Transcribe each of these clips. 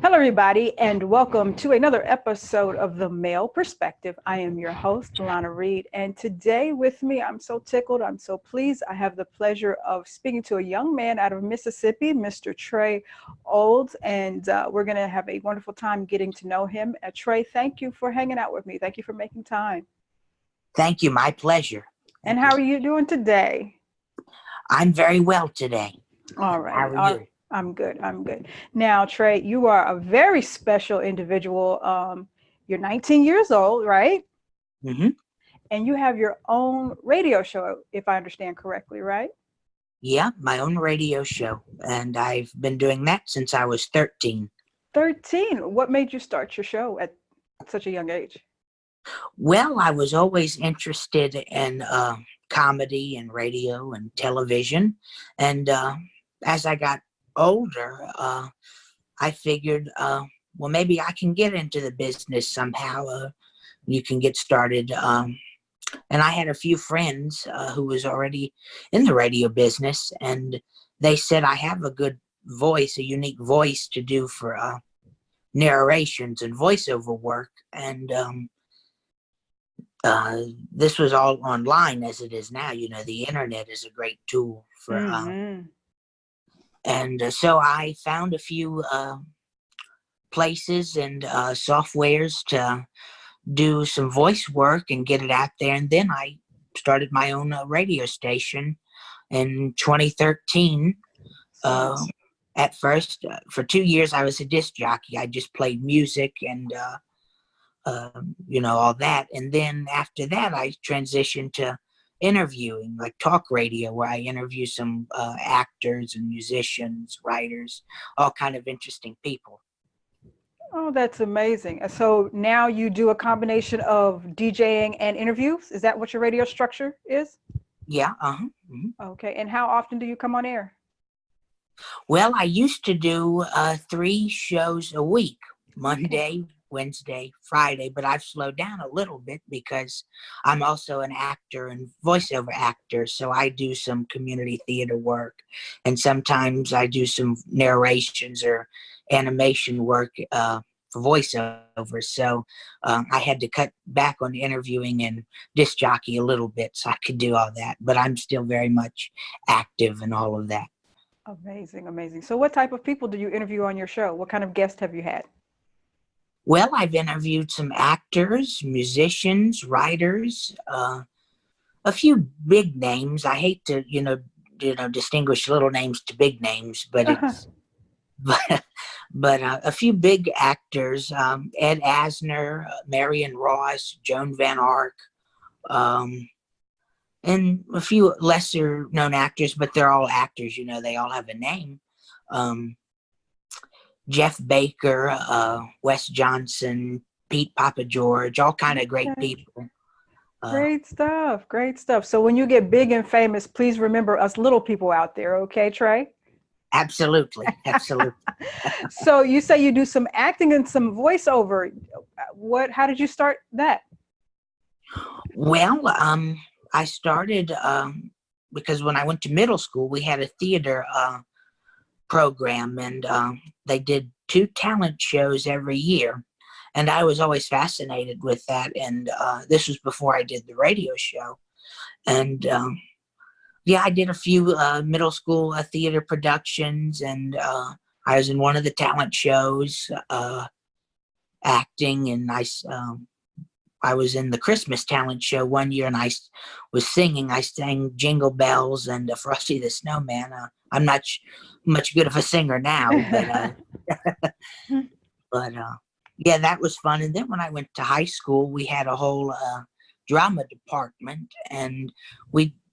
Hello, everybody, and welcome to another episode of The Male Perspective. I am your host, Lana Reid, and today with me, I'm so tickled, I'm so pleased. I have the pleasure of speaking to a young man out of Mississippi, Mr. Trey Olds, and we're going to have a wonderful time getting to know him. Trey, thank you for hanging out with me. Thank you for making time. Thank you. My pleasure. And how are you doing today? I'm very well today. All right. How are you? I'm good. I'm good. Now, Trey, you are a very special individual. You're 19 years old, right? Mm-hmm. And you have your own radio show, if I understand correctly, right? Yeah, my own radio show. And I've been doing that since I was 13. 13. What made you start your show at such a young age? Well, I was always interested in comedy and radio and television. And as I got older, I figured, well, maybe I can get into the business somehow. You can get started. And I had a few friends who was already in the radio business, and they said I have a good voice, a unique voice to do for narrations and voiceover work. And this was all online as it is now. You know, the internet is a great tool for and so I found a few places and softwares to do some voice work and get it out there. And then I started my own radio station in 2013. At first, for 2 years, I was a disc jockey. I just played music and, all that. And then after that, I transitioned to interviewing, like talk radio, where I interview some actors and musicians, writers, all kind of interesting people. Oh, that's amazing. So now you do a combination of DJing and interviews? Is that what your radio structure is? Yeah. Mm-hmm. Okay. And how often do you come on air? Well, I used to do 3 shows a week, Monday, Wednesday, Friday, but I've slowed down a little bit because I'm also an actor and voiceover actor. So I do some community theater work, and sometimes I do some narrations or animation work for voiceover. So I had to cut back on interviewing and disc jockey a little bit so I could do all that, but I'm still very much active in all of that. Amazing, amazing. So what type of people do you interview on your show? What kind of guests have you had? Well, I've interviewed some actors, musicians, writers, a few big names. I hate to, distinguish little names to big names, but it's, but a few big actors: Ed Asner, Marion Ross, Joan Van Ark, and a few lesser known actors. But they're all actors. You know, they all have a name. Jeff Baker, Wes Johnson, Pete Papa George, all kind of great people. Great stuff. Great stuff. So when you get big and famous, please remember us little people out there. Okay, Trey? Absolutely. Absolutely. So you say you do some acting and some voiceover. How did you start that? Well, I started because when I went to middle school, we had a theater program, and they did 2 talent shows every year, and I was always fascinated with that. And this was before I did the radio show, and I did a few middle school theater productions, and I was in one of the talent shows acting, and I was in the Christmas talent show one year, and I was singing. I sang Jingle Bells and Frosty the Snowman. I'm not much good of a singer now, but yeah, that was fun. And then when I went to high school, we had a whole drama department, and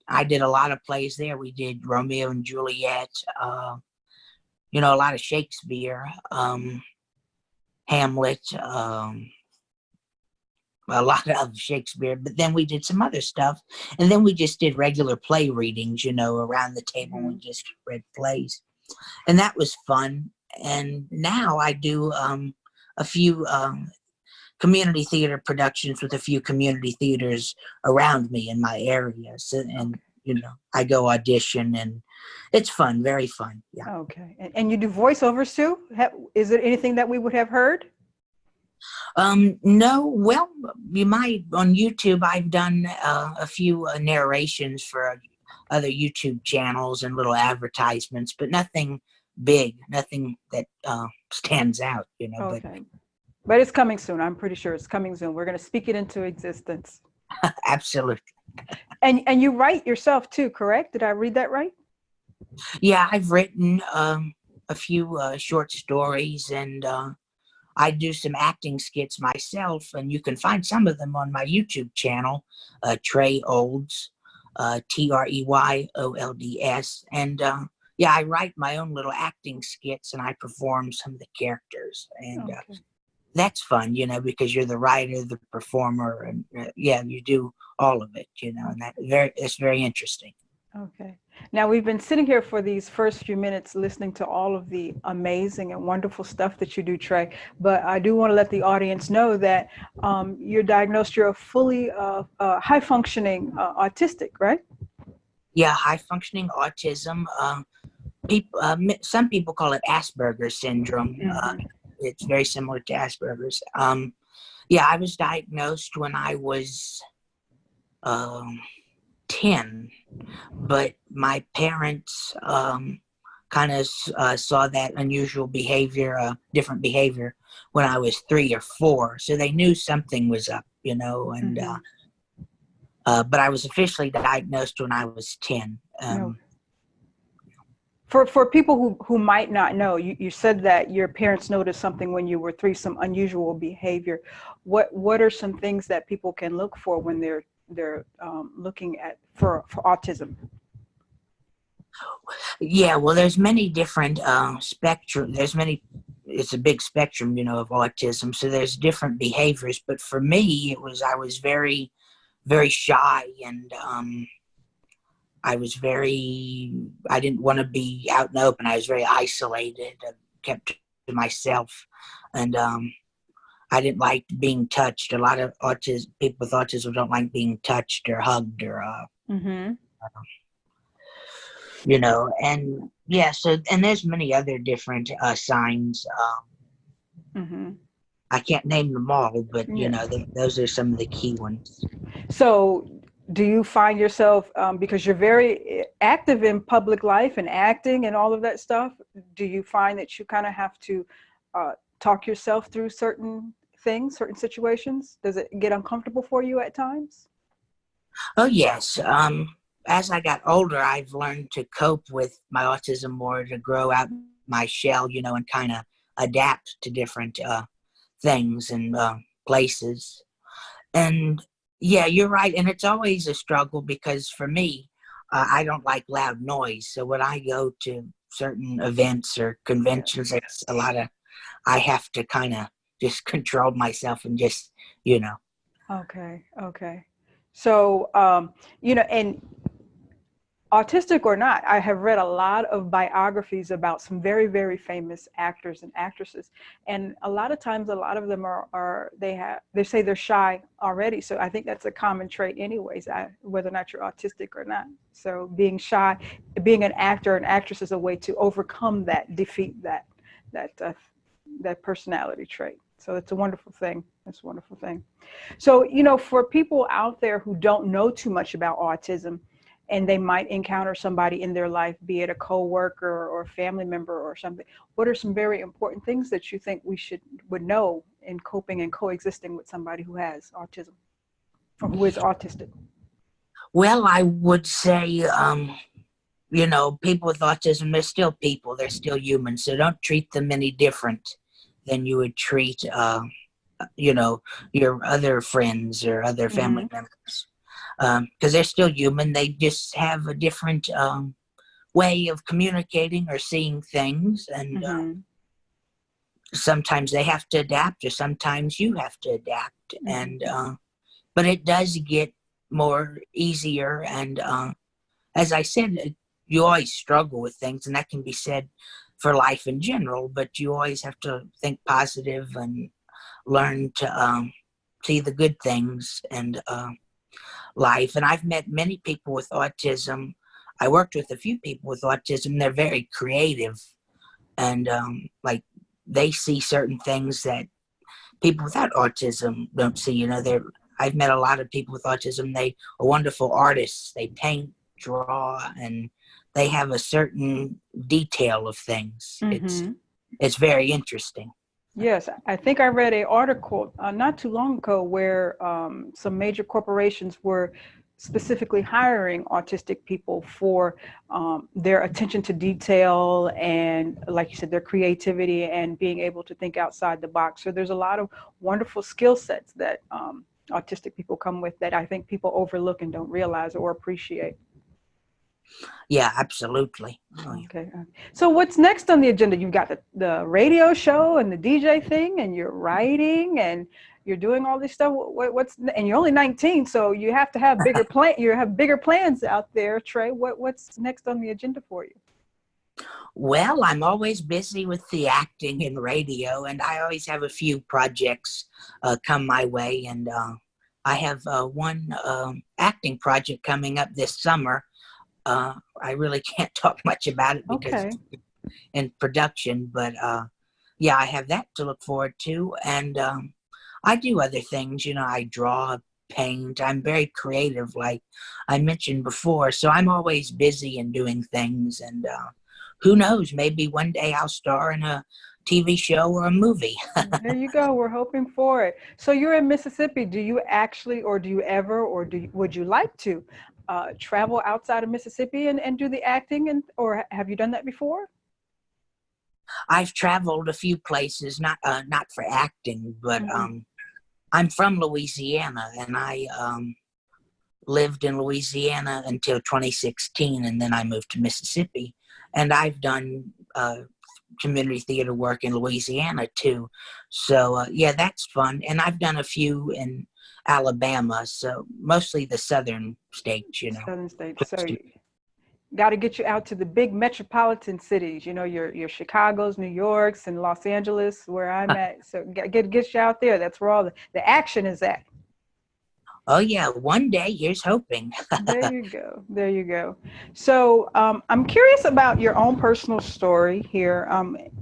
I did a lot of plays there. We did Romeo and Juliet, a lot of Shakespeare, Hamlet, a lot of Shakespeare, but then we did some other stuff, and then we just did regular play readings, around the table. We just read plays, and that was fun. And now I do a few community theater productions with a few community theaters around me in my area. So, and I go audition and It's fun, very fun. Yeah. Okay. And you do voiceovers too? Is it anything that we would have heard? No, well, you might on YouTube. I've done a few narrations for other YouTube channels and little advertisements, but nothing big, nothing that stands out, you know. Okay. But it's coming soon. I'm pretty sure it's coming soon. We're going to speak it into existence. But absolutely. And you write yourself too, correct? Did I read that right? Yeah, I've written a few short stories, and I do some acting skits myself, and you can find some of them on my YouTube channel, Trey Olds, TreyOlds, and yeah, I write my own little acting skits, and I perform some of the characters, and Okay. that's fun, you know, because you're the writer, the performer, and yeah, you do all of it, you know, and it's very interesting. Okay. Now we've been sitting here for these first few minutes listening to all of the amazing and wonderful stuff that you do, Trey. But I do want to let the audience know that you're diagnosed, you're a fully high functioning autistic, right? Yeah, high functioning autism. Some people call it Asperger's syndrome. Mm-hmm. It's very similar to Asperger's. Yeah, I was diagnosed when I was um, 10, but my parents kind of saw that unusual behavior, different behavior, when I was 3 or 4. So they knew something was up, you know, and but I was officially diagnosed when I was 10. No. For people who might not know, you said that your parents noticed something when you were 3, some unusual behavior. What are some things that people can look for when they're looking at for autism? Yeah, well, there's many different spectrum. It's a big spectrum, you know, of autism. So there's different behaviors. But for me, I was very, very shy, and I didn't want to be out in the open. I was very isolated and kept to myself. And I didn't like being touched. A lot of people with autism don't like being touched or hugged or, you know, and yeah, so, and there's many other different signs. I can't name them all, but, you know, those are some of the key ones. So do you find yourself, because you're very active in public life and acting and all of that stuff, do you find that you kind of have to talk yourself through certain things, certain situations? Does it get uncomfortable for you at times? Oh, yes. As I got older, I've learned to cope with my autism more, to grow out my shell, you know, and kind of adapt to different things and places. And yeah, you're right. And it's always a struggle because for me, I don't like loud noise. So when I go to certain events or conventions, it's a lot of, I have to kind of just control myself and just, you know. Okay. So, you know, and autistic or not, I have read a lot of biographies about some very, very famous actors and actresses. And a lot of times, a lot of them they say they're shy already. So I think that's a common trait anyways, whether or not you're autistic or not. So being shy, being an actor and actress is a way to overcome that, defeat that personality trait. So it's a wonderful thing. It's a wonderful thing. So, you know, for people out there who don't know too much about autism, and they might encounter somebody in their life, be it a coworker or a family member or something, what are some very important things that you think we would know in coping and coexisting with somebody who has autism or who is autistic? Well, I would say, you know, people with autism, they're still people, they're still human. So don't treat them any different than you would treat, you know, your other friends or other family members. Because they're still human. They just have a different way of communicating or seeing things. And sometimes they have to adapt, or sometimes you have to adapt. And but it does get more easier. And as I said, you always struggle with things, and that can be said for life in general, but you always have to think positive and learn to see the good things and life. And I've met many people with autism. I worked with a few people with autism. They're very creative, and like they see certain things that people without autism don't see. I've met a lot of people with autism. They are wonderful artists. They paint, draw, and they have a certain detail of things. Mm-hmm. It's very interesting. Yes, I think I read an article not too long ago where some major corporations were specifically hiring autistic people for their attention to detail and, like you said, their creativity and being able to think outside the box. So there's a lot of wonderful skill sets that autistic people come with that I think people overlook and don't realize or appreciate. Yeah, absolutely. Oh, yeah. Okay. So what's next on the agenda? You've got the radio show and the DJ thing, and you're writing and you're doing all this stuff. And you're only 19, so you have to have bigger plan. You have bigger plans out there, Trey. What's next on the agenda for you? Well, I'm always busy with the acting and radio, and I always have a few projects come my way. And I have one acting project coming up this summer. I really can't talk much about it because Okay. it's in production, but yeah, I have that to look forward to. And I do other things, I draw, paint. I'm very creative, like I mentioned before. So I'm always busy and doing things. And who knows, maybe one day I'll star in a TV show or a movie. There you go. We're hoping for it. So you're in Mississippi. Do you actually, or do you ever, or would you like to travel outside of Mississippi and do the acting, or have you done that before? I've traveled a few places, not for acting, but Mm-hmm. I'm from Louisiana, and I lived in Louisiana until 2016, and then I moved to Mississippi. And I've done community theater work in Louisiana too. So yeah, that's fun. And I've done a few in Alabama, so mostly the southern states. Southern states. So got to get you out to the big metropolitan cities, your Chicago's, New York's, and Los Angeles, where I'm at. So get you out there. That's where all the action is at. Oh yeah, one day, here's hoping. There you go. There you go. So I'm curious about your own personal story here.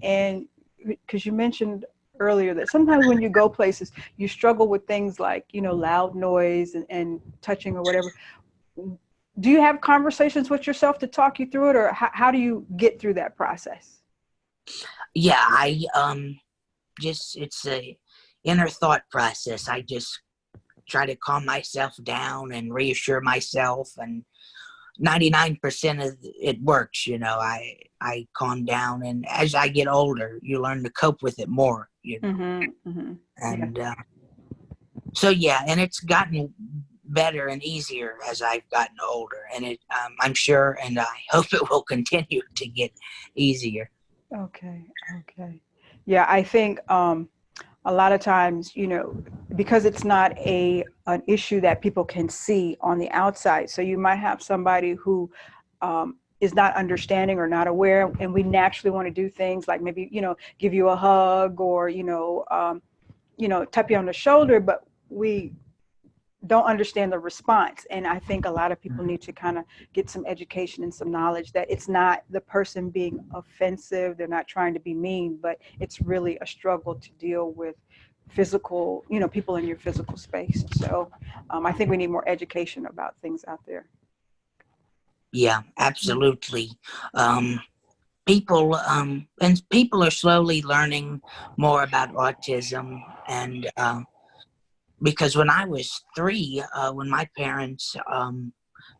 And because you mentioned earlier that sometimes when you go places, you struggle with things like, loud noise and touching or whatever. Do you have conversations with yourself to talk you through it, or how do you get through that process? Yeah, I it's a inner thought process. I just try to calm myself down and reassure myself, and 99% of it works. I calm down, and as I get older, you learn to cope with it more. Mm-hmm, mm-hmm. And so yeah, and it's gotten better and easier as I've gotten older, and I'm sure, and I hope it will continue to get easier. Okay. Okay. Yeah, I think a lot of times, because it's not an issue that people can see on the outside. So you might have somebody who is not understanding or not aware, and we naturally want to do things like maybe, give you a hug or, tap you on the shoulder, but we don't understand the response. And I think a lot of people need to kind of get some education and some knowledge that it's not the person being offensive. They're not trying to be mean, but it's really a struggle to deal with physical, people in your physical space. So I think we need more education about things out there. Yeah, absolutely. People and people are slowly learning more about autism, and because when I was 3, when my parents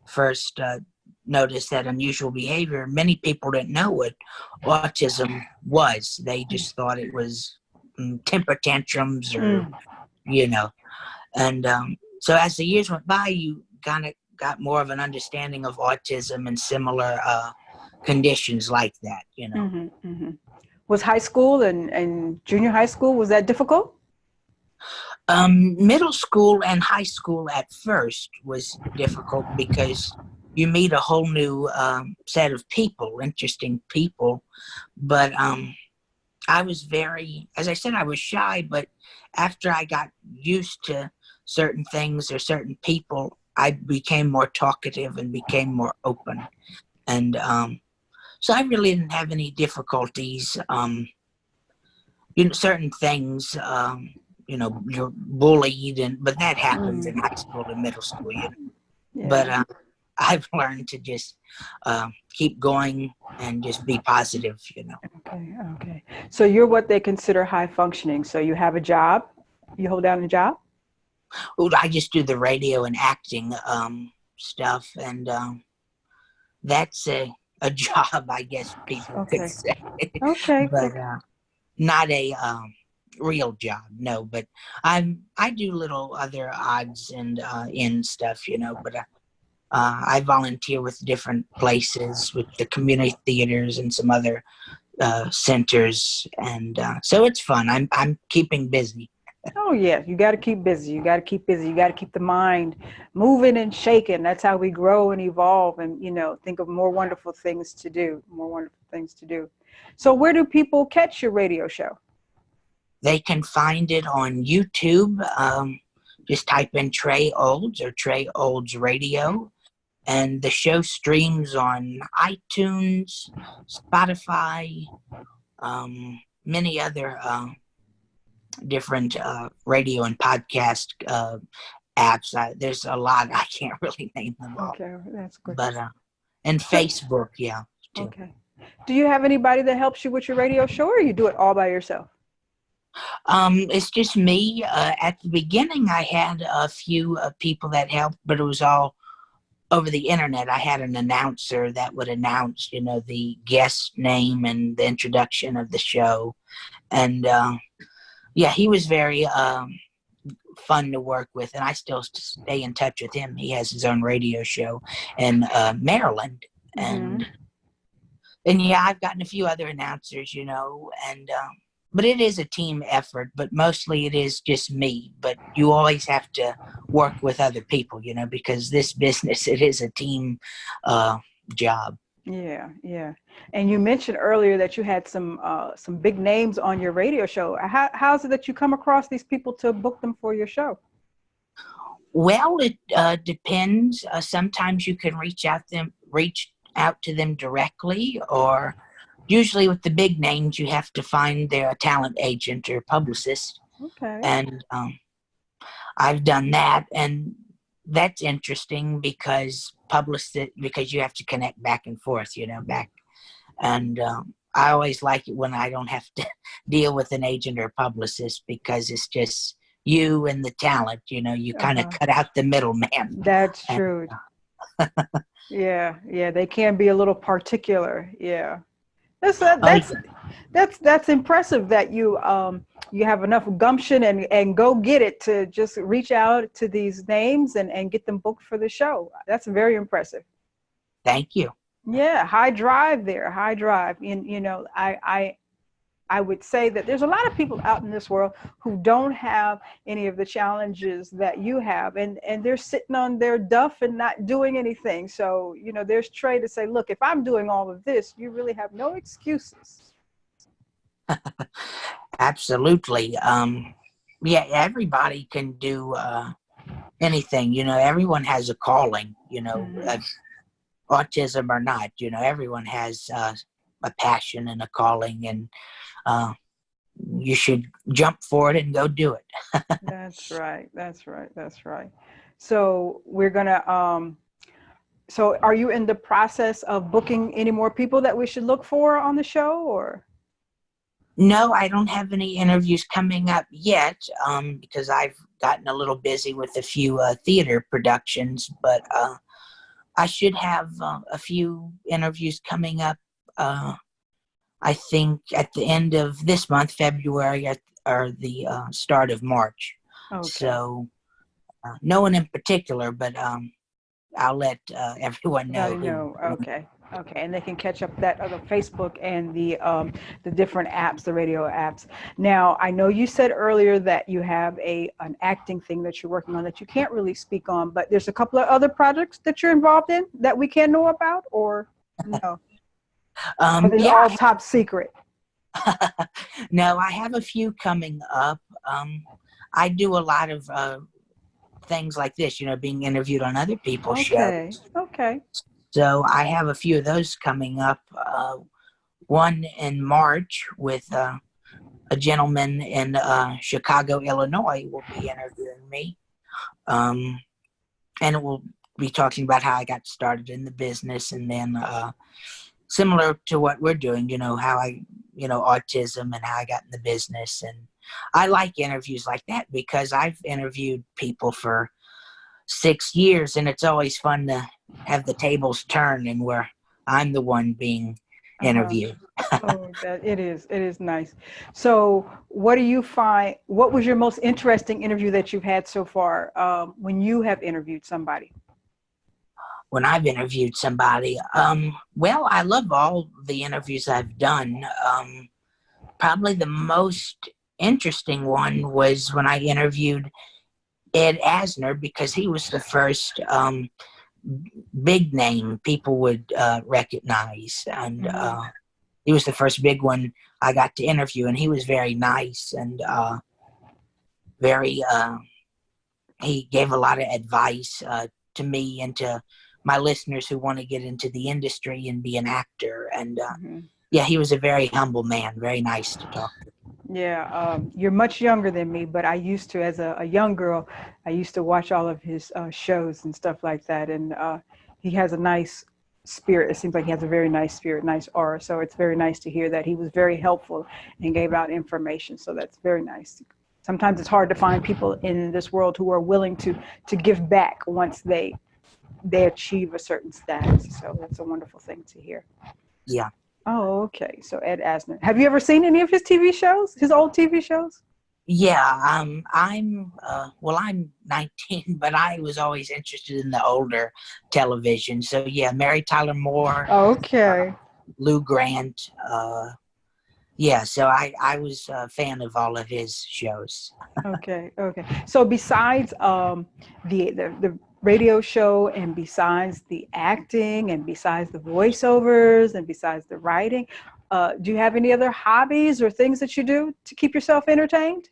first noticed that unusual behavior, many people didn't know what autism was. They just thought it was temper tantrums or, you know. And so as the years went by, you kind of got more of an understanding of autism and similar conditions like that. Mm-hmm, mm-hmm. Was high school and junior high school, was that difficult? Middle school and high school at first was difficult because you meet a whole new set of people, interesting people. But I was as I said, I was shy, but after I got used to certain things or certain people, I became more talkative and became more open. And so I really didn't have any difficulties. Certain things, you're bullied, but that happens in high school and middle school, But Yeah. I've learned to just keep going and just be positive. Okay. Okay. So you're what they consider high functioning. So you have a job. You hold down a job. Well, I just do the radio and acting stuff, and that's a job, I guess people could Okay. say, Okay. but Okay. not a real job. No, but I do little other odds and end stuff. But I volunteer with different places, with the community theaters and some other centers, and so it's fun. I'm keeping busy. Oh yeah, you got to keep busy. You got to keep busy. You got to keep the mind moving and shaking. That's how we grow and evolve, and think of more wonderful things to do. More wonderful things to do. So, where do people catch your radio show? They can find it on YouTube. Just type in Trey Olds or Trey Olds Radio, and the show streams on iTunes, Spotify, many other different radio and podcast apps. There's a lot. I can't really name them all, Okay, that's good. but and So, Facebook, yeah, too. okay. Do you have anybody that helps you with your radio show, or you do it all by yourself? It's just me. At the beginning, I had a few people that helped, but it was all over the internet. I had an announcer that would announce, the guest name and the introduction of the show. And yeah, he was very fun to work with, and I still stay in touch with him. He has his own radio show in Maryland. Mm-hmm. And yeah, I've gotten a few other announcers, and but it is a team effort, but mostly it is just me. But you always have to work with other people, because this business, it is a team job. Yeah, yeah. And you mentioned earlier that you had some big names on your radio show. How's it that you come across these people to book them for your show? Well, it depends. Sometimes you can reach out to them directly, or usually with the big names, you have to find their talent agent or publicist. Okay. And I've done that, and that's interesting because you have to connect back and forth, back. And I always like it when I don't have to deal with an agent or publicist, because it's just you and the talent. You kind of cut out the middleman. That's true. Yeah, they can be a little particular. Yeah. That's impressive that you have enough gumption and go get it to just reach out to these names and get them booked for the show. That's very impressive. Thank you. Yeah, high drive there, high drive. And I would say that there's a lot of people out in this world who don't have any of the challenges that you have, and they're sitting on their duff and not doing anything. So, there's Trey to say, look, if I'm doing all of this, you really have no excuses. Absolutely. Yeah, everybody can do anything. Everyone has a calling, autism or not. Everyone has a passion and a calling, and you should jump for it and go do it. That's right. That's right. That's right. So we're gonna. So are you in the process of booking any more people that we should look for on the show, or? No, I don't have any interviews coming up yet, because I've gotten a little busy with a few theater productions, but I should have a few interviews coming up. I think at the end of this month, February, or the start of March. Okay. So no one in particular, but I'll let everyone know. Okay. Okay. And they can catch up that other Facebook and the different apps, the radio apps. Now, I know you said earlier that you have an acting thing that you're working on that you can't really speak on, but there's a couple of other projects that you're involved in that we can know about, or no? Or these all top secret? No, I have a few coming up. I do a lot of things like this, being interviewed on other people's shows. Okay. So I have a few of those coming up. One in March with a gentleman in Chicago, Illinois, will be interviewing me. And it will be talking about how I got started in the business, and then similar to what we're doing, how autism and how I got in the business. And I like interviews like that because I've interviewed people for 6 years, and it's always fun to have the tables turn and where I'm the one being Uh-huh. interviewed. Oh, that it is. It is nice. So, what do you find? What was your most interesting interview that you've had so far? When you have interviewed somebody. When I've interviewed somebody, well, I love all the interviews I've done. Probably the most interesting one was when I interviewed Ed Asner, because he was the first big name people would recognize. And Mm-hmm. he was the first big one I got to interview, and he was very nice and very, he gave a lot of advice to me and to my listeners who want to get into the industry and be an actor. And Mm-hmm. yeah, he was a very humble man, very nice to talk to. Yeah, you're much younger than me, but I used to, as a young girl, I used to watch all of his shows and stuff like that. And he has a nice spirit. It seems like he has a very nice spirit, nice aura. So it's very nice to hear that he was very helpful and gave out information. So that's very nice. Sometimes it's hard to find people in this world who are willing to give back once they achieve a certain status. So that's a wonderful thing to hear. Yeah. Oh, okay. So Ed Asner. Have you ever seen any of his TV shows? His old TV shows? Yeah, I'm 19, but I was always interested in the older television. So yeah, Mary Tyler Moore, Okay. Lou Grant. Yeah, so I was a fan of all of his shows. Okay. Okay. So besides the radio show, and besides the acting, and besides the voiceovers, and besides the writing, do you have any other hobbies or things that you do to keep yourself entertained?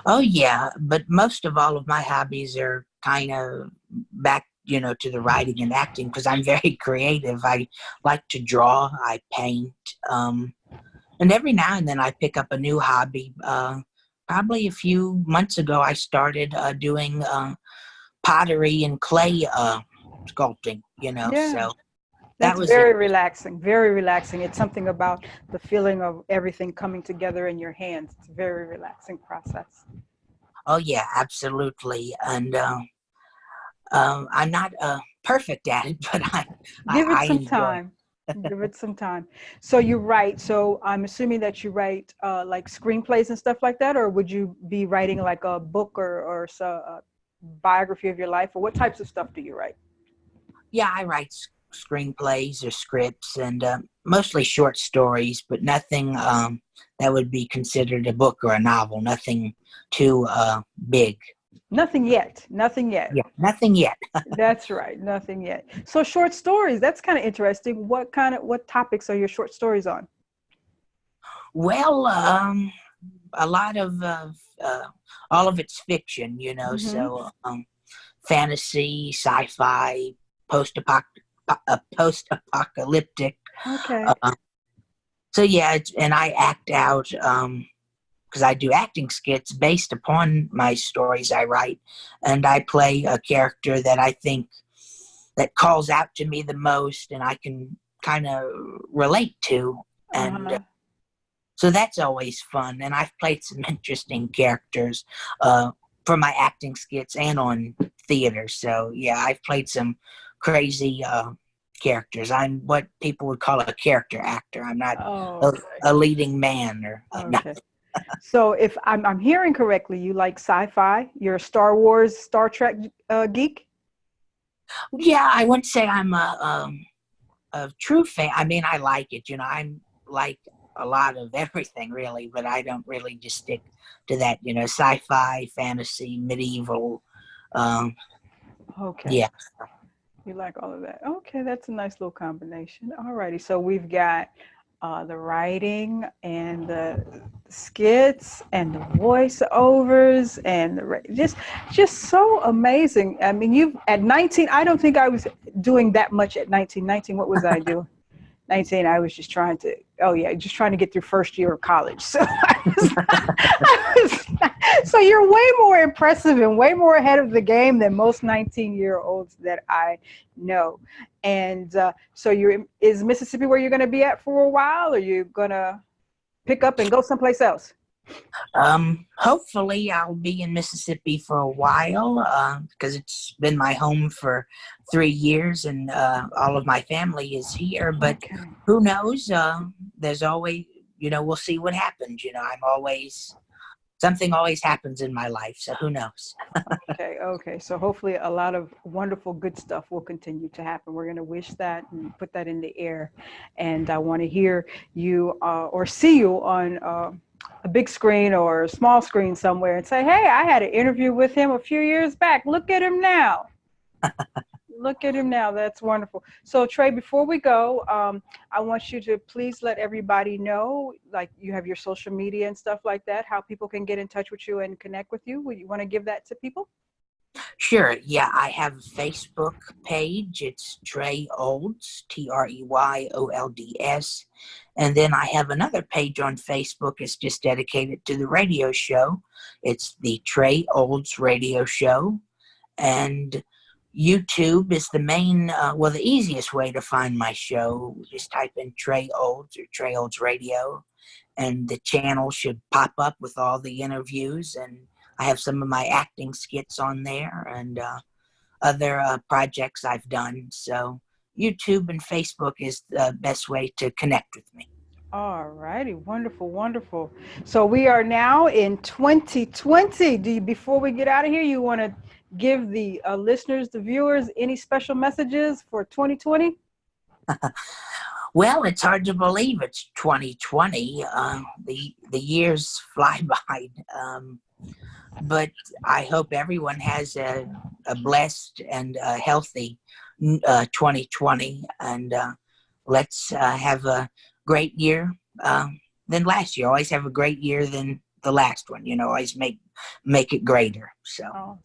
Oh yeah, but most of all of my hobbies are kind of back, to the writing and acting because I'm very creative. I like to draw, I paint, and every now and then I pick up a new hobby. Probably a few months ago, I started doing pottery and clay sculpting. Yeah. So that That's was it. very relaxing. Very relaxing. It's something about the feeling of everything coming together in your hands. It's a very relaxing process. Oh yeah, absolutely. And I'm not perfect at it, but Give it I some enjoy it. time. Give it some time. So you write. So I'm assuming that you write like screenplays and stuff like that, or would you be writing like a book or so, a biography of your life, or what types of stuff do you write? Yeah, I write screenplays or scripts and mostly short stories, but nothing that would be considered a book or a novel. Nothing too big. Nothing yet. Nothing yet. Yeah, nothing yet. That's right. Nothing yet. So short stories. That's kind of interesting. What topics are your short stories on? Well, a lot of all of it's fiction, Mm-hmm. so fantasy, sci-fi, post-apocalyptic. Okay. Uh, so yeah, and I act out because I do acting skits based upon my stories I write, and I play a character that I think that calls out to me the most, and I can kind of relate to, and Uh-huh. so that's always fun. And I've played some interesting characters uh, for my acting skits and on theater. So yeah, I've played some crazy characters. I'm what people would call a character actor. I'm not Oh, a, okay. a leading man or not. Okay. So if I'm hearing correctly, you like sci-fi. You're a Star Wars, Star Trek geek. Yeah, I wouldn't say I'm a true fan. I mean, I like it. I'm like a lot of everything really, but I don't really just stick to that. Sci-fi, fantasy, medieval. Um, Okay. yeah. You like all of that. Okay, that's a nice little combination. All righty. So we've got the writing and the skits and the voiceovers and just so amazing. I mean, you at 19, I don't think I was doing that much at 19. 19, what was I doing? 19, I was just trying to, oh yeah, just trying to get through first year of college. So so you're way more impressive and way more ahead of the game than most 19-year-olds that I know. And so is Mississippi where you're going to be at for a while, or you going to pick up and go someplace else? Hopefully I'll be in Mississippi for a while, because it's been my home for 3 years, and all of my family is here. But Okay. who knows? There's always, we'll see what happens. Something always happens in my life, so who knows? Okay. So hopefully a lot of wonderful, good stuff will continue to happen. We're going to wish that and put that in the air. And I want to hear you or see you on a big screen or a small screen somewhere and say, hey, I had an interview with him a few years back. Look at him now. Look at him now. That's wonderful. So Trey, before we go, I want you to please let everybody know, like you have your social media and stuff like that, how people can get in touch with you and connect with you. Would you want to give that to people? Sure. Yeah, I have a Facebook page. It's Trey Olds, TreyOlds. And then I have another page on Facebook. It's just dedicated to the radio show. It's the Trey Olds Radio Show. And YouTube is the main, the easiest way to find my show. Just type in Trey Olds or Trey Olds Radio, and the channel should pop up with all the interviews. And I have some of my acting skits on there, and other projects I've done. So YouTube and Facebook is the best way to connect with me. All righty. Wonderful, wonderful. So we are now in 2020. Before we get out of here, you want to give the listeners, the viewers, any special messages for 2020? Well, it's hard to believe it's 2020. The years fly by. But I hope everyone has a blessed and healthy 2020, and let's have a great year than last year. Always have a great year than the last one. Always make it greater. So. Awesome.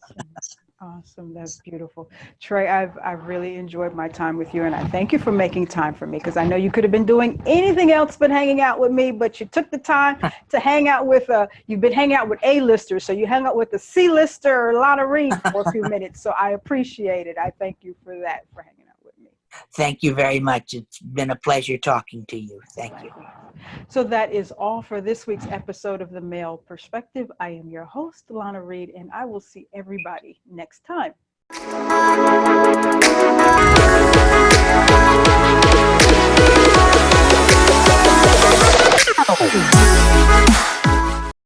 Awesome. That's beautiful. Trey, I've really enjoyed my time with you, and I thank you for making time for me, because I know you could have been doing anything else but hanging out with me, but you took the time to hang out with, you've been hanging out with A-listers, so you hung out with the C-lister, Lana Reid, for a few minutes, so I appreciate it. I thank you for that, for hanging out with me. Thank you very much. It's been a pleasure talking to you. Thank you. So that is all for this week's episode of The Male Perspective. I am your host, Lana Reid, and I will see everybody next time.